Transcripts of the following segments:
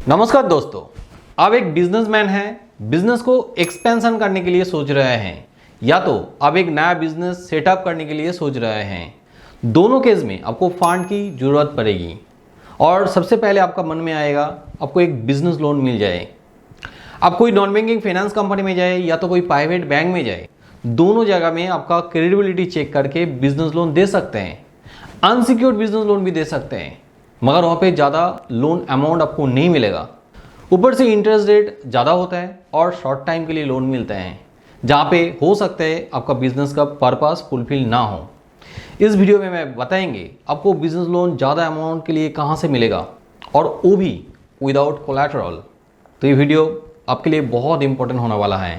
नमस्कार दोस्तों, आप एक बिजनेसमैन हैं, बिजनेस को एक्सपेंशन करने के लिए सोच रहे हैं या तो आप एक नया बिजनेस सेटअप करने के लिए सोच रहे हैं। दोनों केस में आपको फंड की ज़रूरत पड़ेगी और सबसे पहले आपका मन में आएगा आपको एक बिजनेस लोन मिल जाए। आप कोई नॉन बैंकिंग फाइनेंस कंपनी में जाए या तो कोई प्राइवेट बैंक में जाए, दोनों जगह में आपका क्रेडिबिलिटी चेक करके बिजनेस लोन दे सकते हैं। अनसिक्योर्ड बिजनेस लोन भी दे सकते हैं, मगर वहाँ पे ज़्यादा लोन अमाउंट आपको नहीं मिलेगा। ऊपर से इंटरेस्ट रेट ज़्यादा होता है और शॉर्ट टाइम के लिए लोन मिलते हैं, जहाँ पे हो सकता है आपका बिजनेस का पर्पस फुलफिल ना हो। इस वीडियो में मैं बताएंगे आपको बिजनेस लोन ज़्यादा अमाउंट के लिए कहाँ से मिलेगा और वो भी विदाउट कोलैटरल। तो ये वीडियो आपके लिए बहुत इंपॉर्टेंट होने वाला है।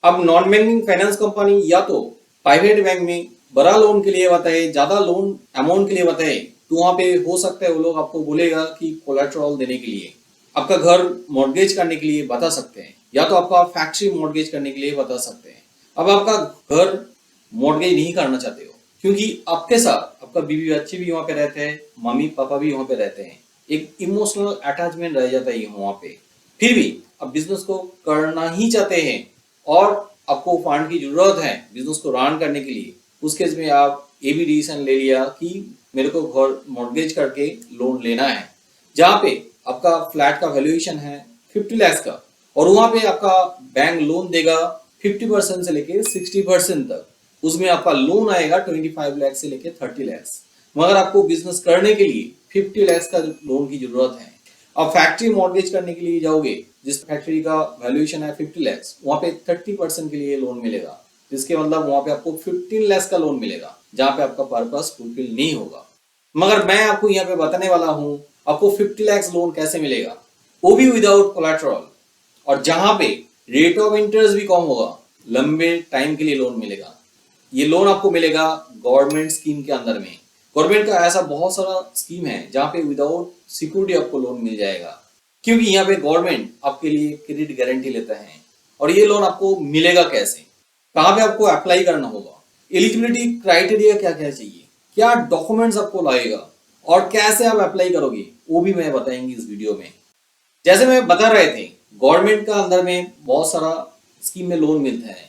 अब नॉन बैंकिंग फाइनेंस कंपनी या तो प्राइवेट बैंक में बड़ा लोन के लिए बताए, ज्यादा लोन अमाउंट के लिए बताए, तो वहां पे हो सकता है वो लोग आपको बोलेगा कि कोलेटरल देने के लिए, आपका घर मॉर्गेज करने के लिए बता सकते हैं, या तो आपका फैक्ट्री मॉर्गेज करने के लिए बता सकते हैं। अब आपका घर मॉर्गेज नहीं करना चाहते हो क्योंकि आपके साथ आपका बीवी बच्चे भी वहाँ पे रहते हैं, मम्मी पापा भी वहाँ पे रहते हैं, एक इमोशनल अटैचमेंट रह जाता है वहाँ पे। फिर भी आप बिजनेस को करना ही चाहते हैं और आपको फंड की जरूरत है बिजनेस को रन करने के लिए, उस केस में आप ये भी डिसीजन ले लिया कि मेरे को घर मॉर्गेज करके लोन लेना है, जहाँ पे आपका फ्लैट का वैल्यूएशन है 50 लाख का और वहाँ पे आपका बैंक लोन देगा 50% से लेके 60% तक। उसमें आपका लोन आएगा 25 लाख से लेके 30 लाख, मगर आपको बिजनेस करने के लिए 50 लाख का लोन की जरूरत है। अब फैक्ट्री मॉर्गेज करने के लिए जाओगे, जिस फैक्ट्री का वैल्यूएशन है 50 लाख, वहाँ पे 30% के लिए लोन मिलेगा, जिसके मतलब वहाँ पे आपको 15 लाख का लोन मिलेगा, जहाँ पे आपका पर्पस फुलफिल नहीं होगा। मगर मैं आपको यहाँ पे बताने वाला हूँ आपको 50 लाख लोन कैसे मिलेगा, वो भी विदाउट कोलैटरल, और जहाँ पे रेट ऑफ इंटरेस्ट भी कम होगा, लंबे टाइम के लिए लोन मिलेगा। ये लोन आपको मिलेगा गवर्नमेंट स्कीम के अंदर में। गवर्नमेंट का ऐसा बहुत सारा स्कीम है जहाँ पे विदाउट सिक्योरिटी आपको लोन मिल जाएगा, क्योंकि यहाँ पे गवर्नमेंट आपके लिए क्रेडिट गारंटी लेता है। और ये लोन आपको मिलेगा कैसे, कहाँ पे आपको अप्लाई करना होगा, एलिजिबिलिटी क्राइटेरिया क्या क्या चाहिए, क्या डॉक्यूमेंट्स आपको लगेगा और कैसे आप अप्लाई करोगे, वो भी मैं बताएंगे इस वीडियो में। जैसे मैं बता रहे थे, गवर्नमेंट का अंदर में बहुत सारा स्कीम में लोन मिलता है,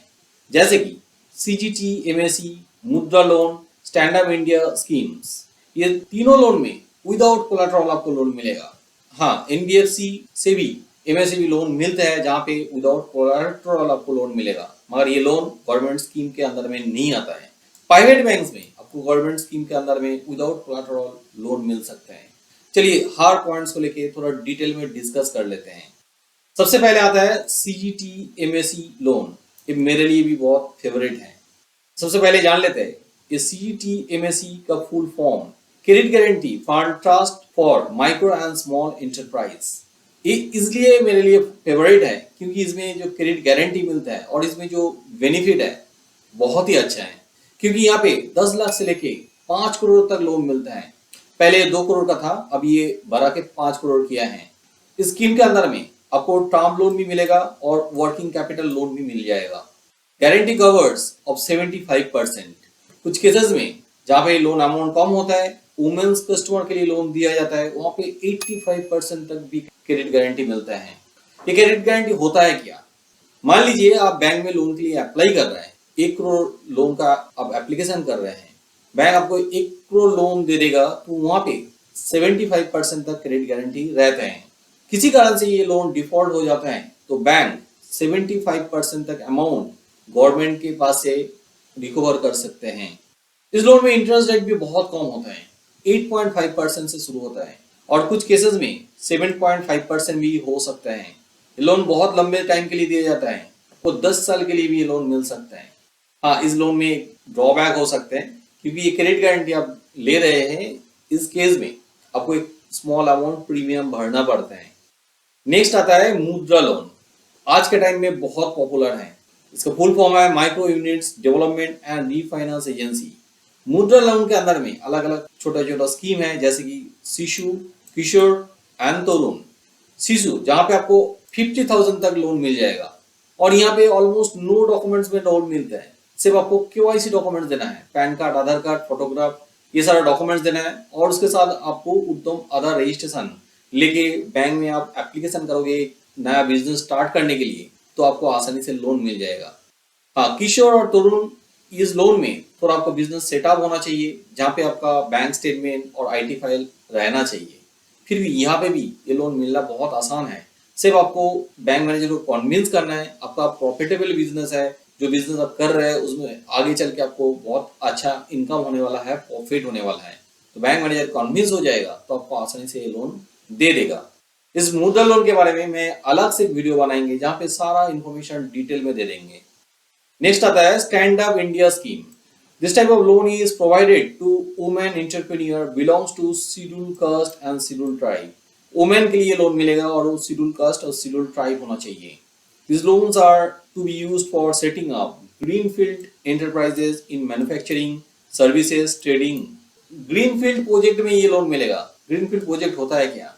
जैसे कि CGT, MSE, मुद्रा loan, stand up India schemes. ये तीनों लोन में विदाउट कोलैटरल आपको लोन मिलेगा। हाँ, NBFC से भी MSE भी लोन मिलता है, जहाँ पे विदाउट कोलैटरल आपको लोन मिलेगा, मगर ये लोन गवर्नमेंट स्कीम के अंदर में नहीं आता है। प्राइवेट बैंक्स में आपको गवर्नमेंट स्कीम के अंदर में विदाउट कोलैटरल लोन मिल सकता है। चलिए हर पॉइंट्स को लेके थोड़ा डिटेल में डिस्कस कर लेते हैं। सबसे पहले आता है CGT MSE लोन। ये मेरे लिए भी बहुत फेवरेट है। सबसे पहले जान लेते हैं ये CGT MSE का full form, credit guarantee fund trust for micro and small enterprise. ये इसलिए मेरे लिए फेवरेट है क्योंकि इसमें जो क्रेडिट गारंटी मिलता है और इसमें जो बेनिफिट है बहुत ही अच्छा है, क्योंकि यहाँ पे 10 लाख से लेके 5 करोड़ तक लोन मिलता है। पहले 2 करोड़ का था, अब ये बढ़ा के 5 करोड़ किया है। इस स्कीम के अंदर में आपको टर्म लोन भी मिलेगा और वर्किंग कैपिटल लोन भी मिल जाएगा। Guarantee covers of 75%। कुछ केसेस में जहाँ पे लोन अमाउंट कम होता है, वुमेन्स कस्टमर के लिए लोन दिया जाता है, वहाँ पे 85% तक भी क्रेडिट गारंटी मिलता है। ये क्रेडिट गारंटी होता है क्या? मान लीजिए आप बैंक में लोन के लिए अप्लाई कर रहे हैं, 1 करोड़ लोन का आप एप्लीकेशन कर रहे हैं, बैंक आपको 1 करोड़ लोन दे देगा, तो वहाँ पे 75% तक क्रेडिट गारंटी रहते हैं। किसी कारण से ये लोन डिफॉल्ट हो जाता है तो बैंक 75% तक अमाउंट गवर्नमेंट के पास से रिकवर कर सकते हैं। इस लोन में इंटरेस्ट रेट भी बहुत कम होता है, 8.5% से शुरू होता है और कुछ केसेस में 7.5% भी हो सकता है। ये लोन बहुत लंबे टाइम के लिए दिया जाता है, आपको 10 साल के लिए भी ये लोन मिल सकता है। हाँ, इस लोन में ड्रॉबैक हो सकते हैं क्योंकि ये क्रेडिट गारंटी आप ले रहे हैं, इस केस में आपको एक स्मॉल अमाउंट प्रीमियम भरना पड़ता है। नेक्स्ट आता है मुद्रा लोन। आज के टाइम में बहुत पॉपुलर है। इसका फुल फॉर्म है micro units development and refinance agency. मुद्रा लोन के अंदर में अलग अलग छोटा छोटा स्कीम है, जैसे कि शिशु, किशोर एंड तरुण। शिशु जहाँ पे आपको 50,000 तक लोन मिल जाएगा और यहाँ पे ऑलमोस्ट नो डॉक्यूमेंट्स में लोन मिलता है, सिर्फ आपको KYC डॉक्यूमेंट्स देना है, पैन कार्ड, आधार कार्ड, फोटोग्राफ, ये सारा डॉक्यूमेंट्स देना है और उसके साथ आपको उत्तम आधार रजिस्ट्रेशन लेके बैंक में आप एप्लीकेशन करोगे नया बिजनेस स्टार्ट करने के लिए, तो आपको आसानी से लोन मिल जाएगा। हाँ, किशोर और तरुण, इस लोन में थोड़ा आपका बिजनेस सेटअप होना चाहिए, जहाँ पे आपका बैंक स्टेटमेंट और आईटी फाइल रहना चाहिए। फिर भी यहाँ पे भी ये लोन मिलना बहुत आसान है। सिर्फ आपको बैंक मैनेजर को कन्विंस करना है, आपका प्रॉफिटेबल बिजनेस है, जो बिजनेस आप कर रहे हैं उसमें आगे चल के आपको बहुत अच्छा इनकम होने वाला है, प्रॉफिट होने वाला है। तो बैंक मैनेजर कन्विंस हो जाएगा तो आपको आसानी से ये लोन दे देगा। इस मुद्रा लोन के बारे में मैं अलग से वीडियो बनाएंगे, जहाँ पे सारा इंफॉर्मेशन डिटेल में दे देंगे। नेक्स्ट आता है stand up India scheme. This type of loan is provided to women entrepreneur belongs to schedule caste and schedule tribe. Women के लिए लोन मिलेगा और वो शेड्यूल कास्ट और शेड्यूल ट्राइब होना चाहिए। These loans are to be used for setting up greenfield enterprises in manufacturing, services, trading. Greenfield project में ये लोन मिलेगा। ग्रीनफील्ड प्रोजेक्ट होता है क्या?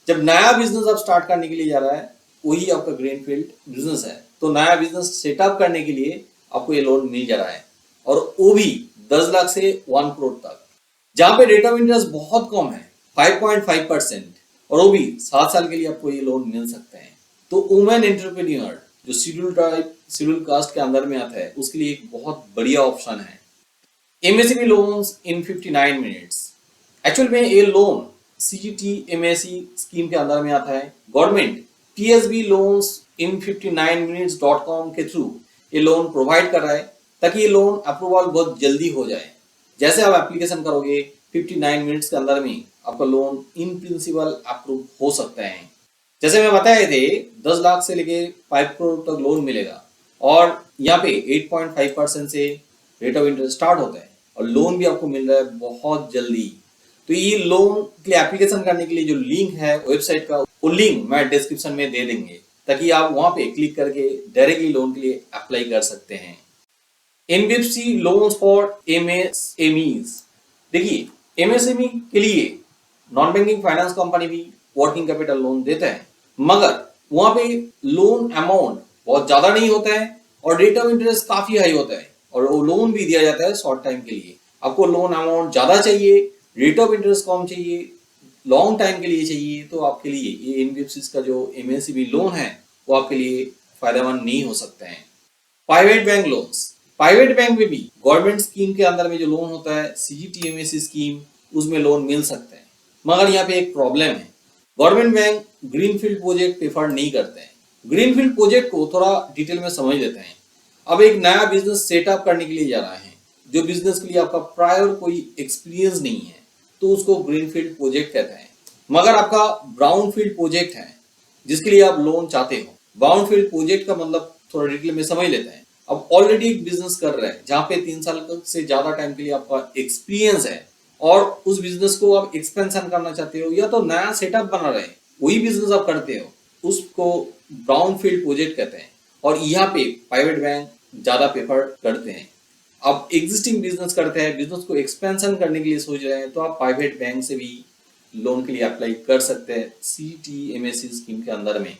जब नया बिजनेस आप स्टार्ट करने के लिए जा रहा है, वही आपका ग्रीनफील्ड बिजनेस है। तो नया बिजनेस सेटअप करने के लिए आपको ये लोन मिल जा रहा है, और वो भी 10 लाख से 1 करोड़ तक, जहां पे रेट ऑफ इंटरेस्ट बहुत कम है, 5.5%, और वो भी 7 साल के लिए आपको ये लोन मिल सकते हैं। तो वुमेन एंटरप्रेन्योर जो शेड्यूल ट्राइब, शेड्यूल कास्ट के अंदर में आता है, उसके लिए एक बहुत बढ़िया ऑप्शन है। MSME loans in 59 minutes. Actual में ये लोन सीजीटी एमएसई स्कीम के अंदर में आता है। Government TSB loans in 59minutes.com के थ्रू ये लोन प्रोवाइड कर रहा है, ताकि ये लोन अप्रूवल बहुत जल्दी हो जाए। जैसे आप एप्लीकेशन करोगे 59 मिनट्स के अंदर में आपका लोन इन प्रिंसिपल अप्रूव हो सकता है। जैसे मैं बताए थे 10 लाख से लेके 5 करोड़ तक लोन मिलेगा, और यहाँ पे 8.5% से रेट ऑफ इंटरेस्ट स्टार्ट होता है, और लोन भी आपको मिल रहा है बहुत जल्दी। तो ये लोन के लिए एप्लीकेशन करने के लिए जो लिंक है वेबसाइट का, वो लिंक मैं डिस्क्रिप्शन में दे देंगे, ताकि आप वहां पे क्लिक करके डायरेक्टली लोन के लिए अप्लाई कर सकते हैं। NBFC loans for MSMEs. देखिए, एमएसएमई के लिए नॉन बैंकिंग फाइनेंस कंपनी भी वर्किंग कैपिटल लोन देता है, मगर वहां पे लोन अमाउंट बहुत ज्यादा नहीं होता है, और रेट ऑफ इंटरेस्ट काफी हाई होता है, और वो लोन भी दिया जाता है शॉर्ट टाइम के लिए। आपको लोन अमाउंट ज्यादा चाहिए, रेट ऑफ इंटरेस्ट कम चाहिए, लॉन्ग टाइम के लिए चाहिए, तो आपके लिए ये एनबीएफसी का जो एमएसएमई लोन है वो आपके लिए फायदेमंद नहीं हो सकते हैं। Private bank loans. Private bank में भी गवर्नमेंट स्कीम के अंदर में जो लोन होता है सीजीटी एमएसई स्कीम, उसमें लोन मिल सकता है, मगर यहाँ पे एक प्रॉब्लम है। Government bank greenfield project prefer नहीं करते हैं। ग्रीनफील्ड प्रोजेक्ट को थोड़ा डिटेल में समझ लेते हैं। अब एक नया बिजनेस सेटअप करने के लिए जा रहा है, जो बिजनेस के लिए आपका प्रायर कोई एक्सपीरियंस नहीं है, तो उसको ग्रीनफील्ड प्रोजेक्ट कहते हैं। मगर आपका ब्राउनफील्ड प्रोजेक्ट है, जिसके लिए आप लोन चाहते हो। ब्राउनफील्ड प्रोजेक्ट का मतलब थोड़ा डिटेल में समझ लेते हैं। अब ऑलरेडी एक बिजनेस कर रहे हैं, जहाँ पे 3 साल से ज्यादा टाइम के लिए आपका एक्सपीरियंस है, और उस बिजनेस को आप एक्सपेंशन करना चाहते हो, या तो नया सेटअप बना रहे हैं, वही बिजनेस आप करते हो, उसको ब्राउनफील्ड प्रोजेक्ट कहते हैं। और यहाँ पे प्राइवेट बैंक ज्यादा प्रेफर करते हैं। आप एग्जिस्टिंग बिजनेस करते हैं, बिजनेस को एक्सपेंशन करने के लिए सोच रहे हैं, तो आप प्राइवेट बैंक से भी लोन के लिए अप्लाई कर सकते हैं सीटीएमएसई स्कीम के अंदर में।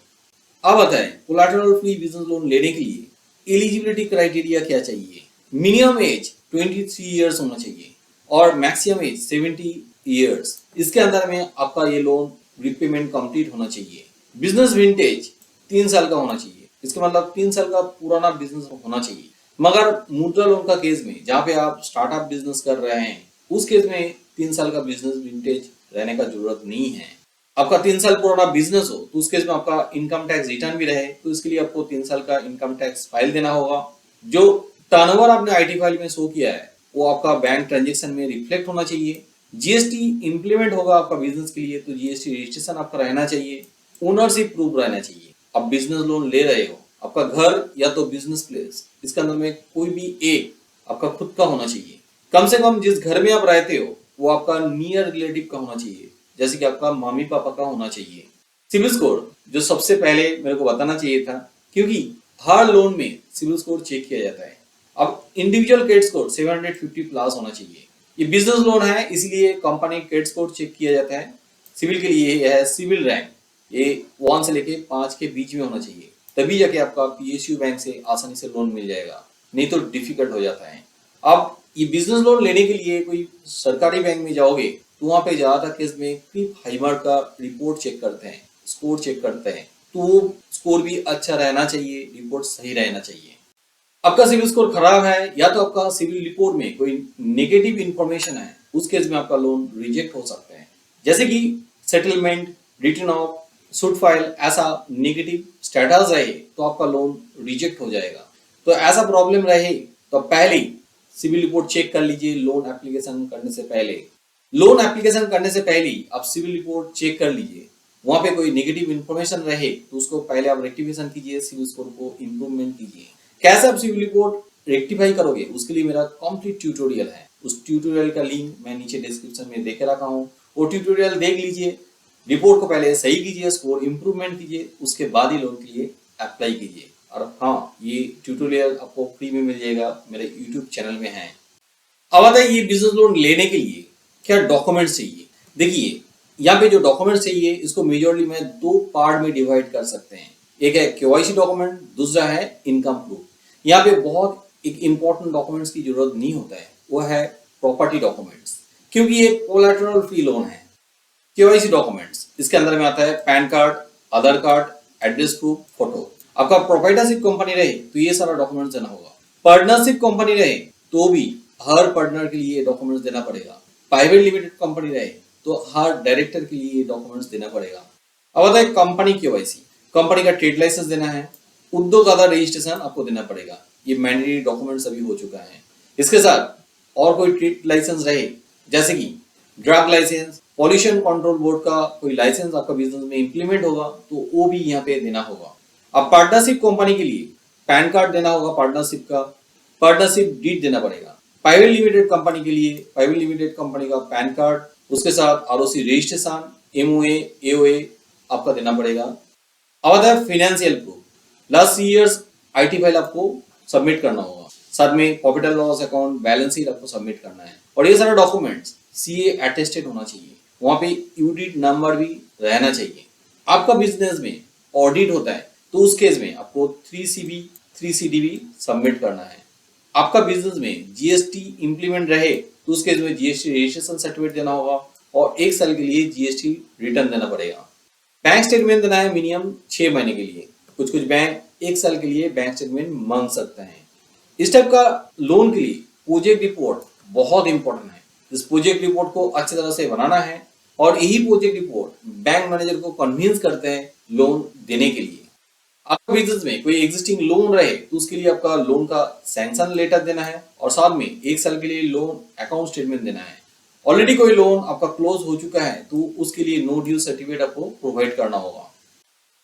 अब आता है कोलैटरल फ्री बिजनेस लोन लेने के लिए एलिजिबिलिटी क्राइटेरिया क्या चाहिए। मिनिमम एज 23 ईयर्स होना चाहिए, और मैक्सिमम एज 70 ईयर्स। इसके अंदर में आपका ये लोन रिपेमेंट कंप्लीट होना चाहिए। बिजनेस विंटेज 3 साल का होना चाहिए, इसका मतलब 3 साल का पुराना बिजनेस होना चाहिए। मगर मुद्रा लोन का केस में, जहाँ पे आप स्टार्टअप बिजनेस कर रहे हैं, उस केस में 3 साल का बिजनेस विंटेज रहने का जरूरत नहीं है। आपका 3 साल पुराना बिजनेस हो, तो उस केस में आपका इनकम टैक्स रिटर्न भी रहे, तो इसके लिए आपको 3 साल का इनकम टैक्स फाइल देना होगा। जो टर्नओवर आपने आईटी फाइल में शो किया है, वो आपका बैंक ट्रांजेक्शन में रिफ्लेक्ट होना चाहिए। जीएसटी इंप्लीमेंट होगा आपका बिजनेस के लिए, तो जीएसटी रजिस्ट्रेशन आपका रहना चाहिए। ओनरशिप प्रूफ रहना चाहिए। आप बिजनेस लोन ले रहे हो, आपका घर या तो बिजनेस प्लेस, इसके अंदर में कोई भी एक आपका खुद का होना चाहिए। कम से कम जिस घर में आप रहते हो वो आपका नियर रिलेटिव का होना चाहिए, जैसे कि आपका मम्मी पापा का होना चाहिए। सिविल स्कोर जो सबसे पहले मेरे को बताना चाहिए था, क्योंकि हर लोन में सिविल स्कोर चेक किया जाता है। अब इंडिविजुअल क्रेडिट स्कोर 750 प्लस होना चाहिए। ये बिजनेस लोन है, इसलिए कंपनी क्रेडिट स्कोर चेक किया जाता है। सिविल के लिए ये है सिविल रैंक, ये 1 से लेके 5 के बीच में होना चाहिए, तभी जाके आपका पीएसयू बैंक से आसानी से लोन मिल जाएगा, नहीं तो डिफिकल्ट हो जाता है। अब ये बिजनेस लोन लेने के लिए कोई सरकारी बैंक में जाओगे तो वहाँ पे ज्यादातर केस में क्रिप हाइमर का रिपोर्ट चेक करते हैं, स्कोर चेक करते हैं। तो वो स्कोर भी अच्छा रहना चाहिए, रिपोर्ट सही रहना चाहिए। आपका सिविल स्कोर खराब है या तो आपका सिविल रिपोर्ट में कोई नेगेटिव इंफॉर्मेशन है, उस केस में आपका लोन रिजेक्ट हो सकता है। जैसे कि settlement, return of, suit file, ऐसा नेगेटिव स्टेटस रहे तो आपका लोन रिजेक्ट हो जाएगा। तो ऐसा प्रॉब्लम रहे तो पहले सिविल रिपोर्ट चेक कर लीजिए। लोन एप्लीकेशन करने से पहले आप सिविल रिपोर्ट चेक कर लीजिए। वहां पे कोई नेगेटिव इंफॉर्मेशन रहे तो उसको पहले आप रेक्टिफिकेशन कीजिए, सिविल स्कोर को इंप्रूवमेंट कीजिए। कैसे आप सिविल रिपोर्ट रेक्टिफाई करोगे उसके लिए मेरा कंप्लीट ट्यूटोरियल है। उस ट्यूटोरियल का लिंक मैं नीचे डिस्क्रिप्शन में देके रखा हूँ, वो ट्यूटोरियल देख लीजिए। रिपोर्ट को पहले सही कीजिए, स्कोर इंप्रूवमेंट कीजिए, उसके बाद ही लोन के लिए अप्लाई कीजिए। और हाँ, ये ट्यूटोरियल आपको फ्री में मिल जाएगा, मेरे यूट्यूब चैनल में है। अब आता है ये बिजनेस लोन लेने के लिए क्या डॉक्यूमेंट्स चाहिए। देखिए यहाँ पे जो डॉक्यूमेंट्स चाहिए इसको मेजरली में दो पार्ट में डिवाइड कर सकते हैं। एक है केवाईसी डॉक्यूमेंट, दूसरा है इनकम प्रूफ। यहाँ पे बहुत एक इंपॉर्टेंट डॉक्यूमेंट्स की जरूरत नहीं होता है, वो है प्रॉपर्टी डॉक्यूमेंट्स, क्योंकि ये कोलैटरल फ्री लोन है। केवाईसी डॉक्यूमेंट्स इसके अंदर में आता है पैन कार्ड, आधार कार्ड, एड्रेस प्रूफ, फोटो। आपका प्रोप्राइटरशिप कंपनी रहे तो ये सारा डॉक्यूमेंट्स देना होगा। पार्टनरशिप कंपनी रहे तो भी हर पार्टनर के लिए डॉक्यूमेंट्स देना पड़ेगा। प्राइवेट लिमिटेड कंपनी रहे तो हर डायरेक्टर के लिए डॉक्यूमेंट्स देना पड़ेगा। अब आता है कंपनी केवाईसी। कंपनी का ट्रेड लाइसेंस देना है, उद्योग आधार रजिस्ट्रेशन आपको देना पड़ेगा। ये मैंडेटरी डॉक्यूमेंट्स अभी हो चुका है। इसके साथ और कोई ट्रेड लाइसेंस रहे जैसे कि drug licence, pollution control board का कोई लाइसेंस आपका बिजनेस में इंप्लीमेंट होगा तो वो भी यहाँ पे देना होगा। अब पार्टनरशिप कंपनी के लिए पैन कार्ड देना होगा, पार्टनरशिप का पार्टनरशिप डीड देना पड़ेगा। प्राइवेट लिमिटेड कंपनी के लिए प्राइवेट लिमिटेड कंपनी का पैन कार्ड, उसके साथ आरओसी रजिस्ट्रेशन, एमओए, एओए आपका देना पड़ेगा। अब आता है financial proof. Last 3 years IT file आपको सबमिट करना होगा, साथ में profit and loss account, balance sheet आपको सबमिट करना है। और ये सारा डॉक्यूमेंट्स सीए अटेस्टेड होना चाहिए, वहां पे यूडिट नंबर भी रहना चाहिए। आपका बिजनेस में ऑडिट होता है तो उस केस में आपको 3CB 3CDB सबमिट करना है। आपका बिजनेस में जीएसटी इंप्लीमेंट रहे तो उस केस में जीएसटी रजिस्ट्रेशन सर्टिफिकेट देना होगा और 1 साल के लिए जीएसटी रिटर्न देना पड़ेगा। बैंक स्टेटमेंट देना है मिनिमम 6 महीने के लिए। कुछ बैंक 1 साल के लिए बैंक स्टेटमेंट मांग सकते हैं। इस टाइप का लोन के लिए प्रोजेक्ट रिपोर्ट बहुत इंपॉर्टेंट है। इस प्रोजेक्ट रिपोर्ट को अच्छी तरह से बनाना है और यही प्रोजेक्ट रिपोर्ट बैंक मैनेजर को कन्विंस करते हैं लोन देने के लिए। आपका बिजनेस में कोई एग्जिस्टिंग लोन रहे तो उसके लिए आपका लोन का सैंक्शन लेटर देना है और साथ में 1 साल के लिए लोन अकाउंट स्टेटमेंट देना है। ऑलरेडी कोई लोन आपका क्लोज हो चुका है तो उसके लिए नो ड्यू सर्टिफिकेट आपको प्रोवाइड करना होगा।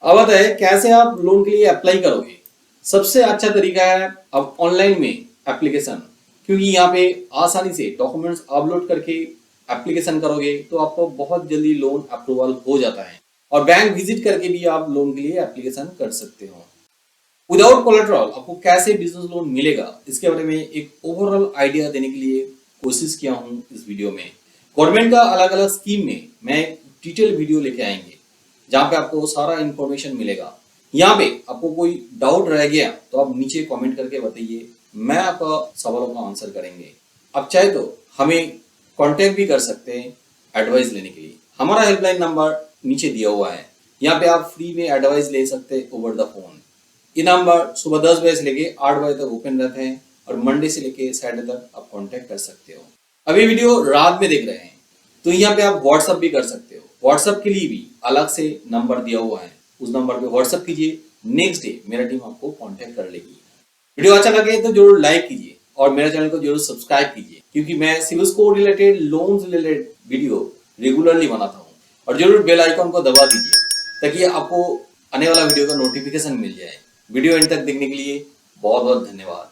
अब आता है कैसे आप लोन के लिए अप्लाई करोगे। सबसे अच्छा तरीका है अब ऑनलाइन में एप्लीकेशन, क्योंकि यहाँ पे आसानी से डॉक्यूमेंट्स अपलोड करके एप्लीकेशन करोगे तो आपको बहुत जल्दी लोन अप्रूवल हो जाता है और बैंक विजिट करके भी आप लोन के लिए एप्लीकेशन कर सकते हो। विदाउट कोलेटरल आपको कैसे बिजनेस लोन मिलेगा इसके बारे में एक ओवरऑल आइडिया देने के लिए कोशिश किया हूँ इस वीडियो में। गवर्नमेंट का अलग अलग स्कीम में मैं डिटेल वीडियो लेके आएंगे जहाँ पे आपको सारा इंफॉर्मेशन मिलेगा। यहाँ पे आपको कोई डाउट रह गया तो आप नीचे कमेंट करके बताइए, मैं आपका सवालों का आंसर करेंगे। आप चाहे तो हमें कांटेक्ट भी कर सकते हैं एडवाइस लेने के लिए। हमारा हेल्पलाइन नंबर नीचे दिया हुआ है, यहाँ पे आप फ्री में एडवाइस ले सकते हैं ओवर द फोन। ये नंबर सुबह 10 बजे से लेके 8 बजे तक ओपन रहते हैं और मंडे से लेके सैटरडे तक आप कांटेक्ट कर सकते हो। अभी वीडियो रात में देख रहे हैं तो यहाँ पे आप व्हाट्सअप भी कर सकते हो। व्हाट्सअप के लिए भी अलग से नंबर दिया हुआ है, उस नंबर पे व्हाट्सअप कीजिए, नेक्स्ट डे मेरा टीम आपको कांटेक्ट कर लेगी। वीडियो अच्छा लगे तो जरूर लाइक कीजिए और मेरे चैनल को जरूर सब्सक्राइब कीजिए, क्योंकि मैं CIBIL score related, loans related video regularly बनाता हूँ। और जरूर बेल आइकॉन को दबा दीजिए ताकि आपको आने वाला वीडियो का नोटिफिकेशन मिल जाए। वीडियो एंड तक देखने के लिए बहुत बहुत धन्यवाद।